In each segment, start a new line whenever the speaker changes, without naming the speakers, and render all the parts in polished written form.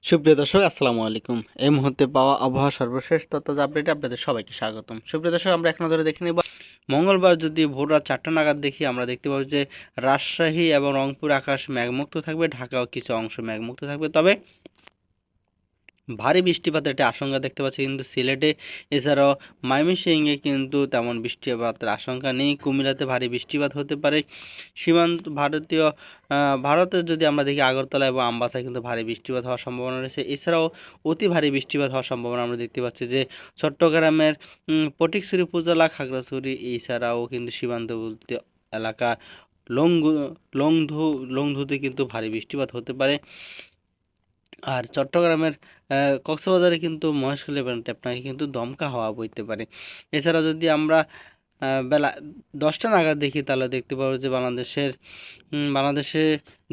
সুপ্রিয় দর্শক আসসালামু আলাইকুম। এই মুহূর্তে পাওয়া আবহাওয়া সর্বশেষ তথ্য আপডেটে আপনাদের সবাইকে স্বাগতম। সুপ্রিয় দর্শক, আমরা এক নজরে দেখে নেব মঙ্গলবার যদি ভোর রাত 4টা নাগাদ দেখি, আমরা দেখতে পাবো যে রাজশাহী এবং রংপুর আকাশ মেঘমুক্ত থাকবে, ঢাকাও কিছু অংশ মেঘমুক্ত থাকবে। তবে ভারী বৃষ্টিপাতের একটা আশঙ্কা দেখতে পাচ্ছি কিন্তু সিলেটে, এছাড়াও ময়মনসিংহে কিন্তু তেমন বৃষ্টিপাতের আশঙ্কা নেই। কুমিল্লাতে ভারী বৃষ্টিপাত হতে পারে। সীমান্ত ভারতের যদি আমরা দেখি আগরতলা এবং আমবাসায় কিন্তু ভারী বৃষ্টিপাত হওয়ার সম্ভাবনা রয়েছে। এছাড়াও অতি ভারী বৃষ্টিপাত হওয়ার সম্ভাবনা আমরা দেখতে পাচ্ছি যে চট্টগ্রামের ফটিকছড়ি উপজেলা, খাগড়াছড়ি, এছাড়াও কিন্তু সীমান্তবর্তী এলাকা লংঘু লংধু লংধুতে কিন্তু ভারী বৃষ্টিপাত হতে পারে। আর চট্টগ্রামের কক্সবাজারে কিন্তু মহেশখালী এবং টেকনাফে কিন্তু দমকা হাওয়া বইতে পারে। এছাড়াও যদি আমরা বেলা 10টা নাগাদ দেখি, তাহলে দেখতে পাবো যে বাংলাদেশে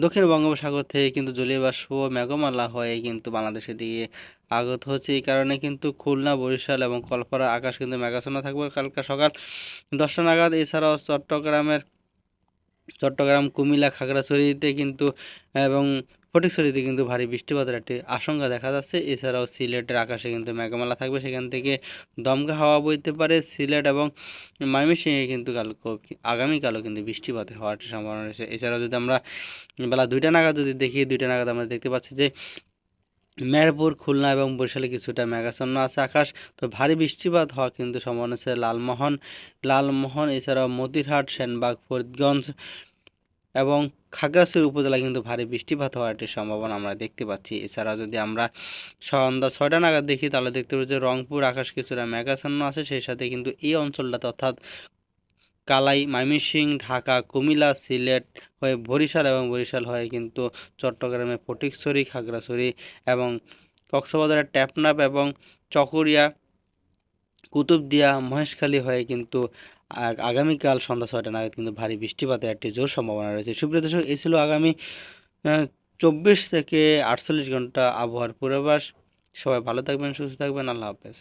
দক্ষিণ বঙ্গোপসাগর থেকে কিন্তু জলীয় বাষ্প মেঘমালা হয়ে কিন্তু বাংলাদেশের দিকে আগত হচ্ছে। এই কারণে কিন্তু খুলনা, বরিশাল এবং কলপাড়া আকাশ কিন্তু মেঘাচ্ছন্ন থাকবে কালকে সকাল 10টা নাগাদ। এছাড়াও চট্টগ্রাম, কুমিল্লা, খাগড়াছড়িতে কিন্তু এবং ফটিকছড়িতে কিন্তু ভারী বৃষ্টিপাতের একটি আশঙ্কা দেখা যাচ্ছে। এছাড়াও সিলেটের আকাশে কিন্তু মেঘমালা থাকবে, সেখান থেকে দমকা হাওয়া বইতে পারে। সিলেট এবং ময়মনসিংহে কিন্তু আগামীকালও কিন্তু বৃষ্টিপাত হওয়ার একটা সম্ভাবনা রয়েছে। এছাড়াও যদি আমরা বেলা 2টা নাগাদ যদি দেখি, 2টা নাগাদ আমরা দেখতে পাচ্ছি যে মেহেরপুর, খুলনা এবং বরিশালে কিছুটা মেঘাচ্ছন্ন আছে আকাশ। তো ভারী বৃষ্টিপাত হওয়ার কিন্তু সম্ভাবনা আছে লালমোহন, এছাড়াও মতিরহাট, সেনবাগ, ফরিদগঞ্জ এবং খাগড়াছড়ি উপজেলায় কিন্তু ভারী বৃষ্টিপাত হওয়ার একটি সম্ভাবনা আমরা দেখতে পাচ্ছি। এছাড়া যদি আমরা সন্ধ্যা 6টা নাগাদ দেখি, তাহলে দেখতে পাচ্ছি যে রংপুর আকাশ কিছুটা মেঘাচ্ছন্ন আছে, সেই সাথে কিন্তু এই অঞ্চলটাতে অর্থাৎ কালাই, ময়মনসিংহ, ঢাকা, কুমিল্লা, সিলেট হয়ে বরিশাল এবং বরিশাল হয়ে কিন্তু চট্টগ্রামের ফটিকছড়ি, খাগড়াছড়ি এবং কক্সবাজারের টেকনাফ এবং চকরিয়া, কুতুবদিয়া, মহেশখালী হয়ে কিন্তু আগামীকাল সন্ধ্যা 6টা নাগাদ কিন্তু ভারী বৃষ্টিপাতের একটি জোর সম্ভাবনা রয়েছে। সুপ্রিয় দর্শক, এই ছিল আগামী 24 থেকে 48 ঘন্টা আবহাওয়ার পূর্বাভাস। সবাই ভালো থাকবেন, সুস্থ থাকবেন। আল্লাহ হাফেজ।